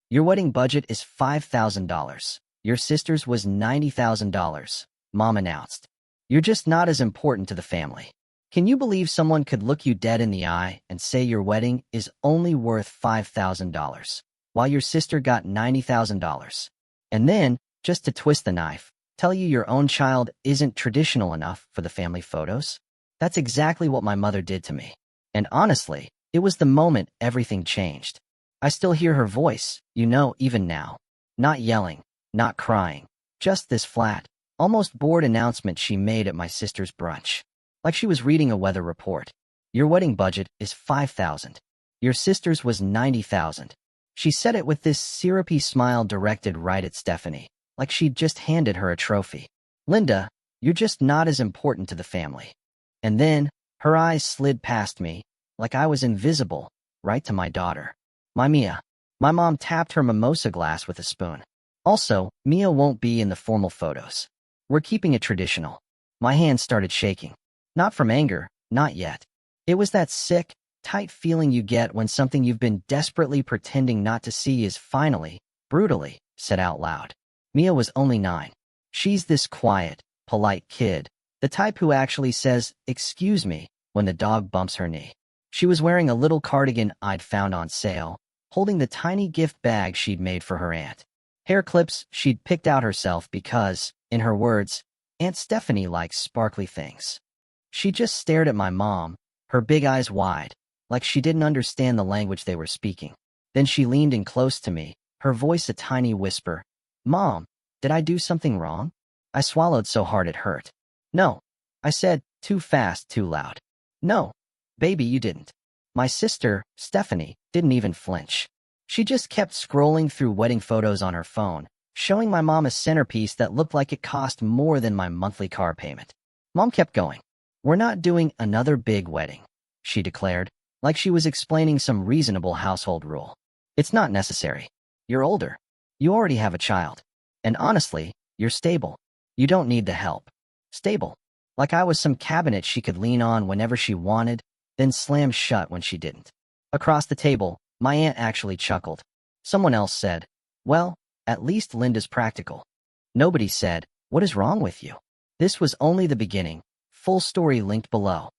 Your wedding budget is $5,000. Your sister's was $90,000, Mom announced. You're just not as important to the family. Can you believe someone could look you dead in the eye and say your wedding is only worth $5,000, while your sister got $90,000? And then, just to twist the knife, tell you your own child isn't traditional enough for the family photos? That's exactly what my mother did to me. And honestly, it was the moment everything changed. I still hear her voice, even now. Not yelling, not crying, just this flat, almost bored announcement she made at my sister's brunch. Like she was reading a weather report. Your wedding budget is $5,000. Your sister's was $90,000. She said it with this syrupy smile directed right at Stephanie, like she'd just handed her a trophy. Linda, you're just not as important to the family. And then, her eyes slid past me, like I was invisible, right to my daughter. My Mia. My mom tapped her mimosa glass with a spoon. Also, Mia won't be in the formal photos. We're keeping it traditional. My hands started shaking. Not from anger, not yet. It was that sick, tight feeling you get when something you've been desperately pretending not to see is finally, brutally, said out loud. Mia was only 9. She's this quiet, polite kid, the type who actually says, "Excuse me," when the dog bumps her knee. She was wearing a little cardigan I'd found on sale, holding the tiny gift bag she'd made for her aunt. Hair clips she'd picked out herself because, in her words, Aunt Stephanie likes sparkly things. She just stared at my mom, her big eyes wide, like she didn't understand the language they were speaking. Then she leaned in close to me, her voice a tiny whisper. "Mom, did I do something wrong?" I swallowed so hard it hurt. "No," I said, too fast, too loud. "No, baby, you didn't." My sister, Stephanie, didn't even flinch. She just kept scrolling through wedding photos on her phone, showing my mom a centerpiece that looked like it cost more than my monthly car payment. Mom kept going. "We're not doing another big wedding," she declared, like she was explaining some reasonable household rule. "It's not necessary. You're older. You already have a child. And honestly, you're stable. You don't need the help." Stable. Like I was some cabinet she could lean on whenever she wanted, then slam shut when she didn't. Across the table, my aunt actually chuckled. Someone else said, "Well, at least Linda's practical." Nobody said, "What is wrong with you?" This was only the beginning. Full story linked below.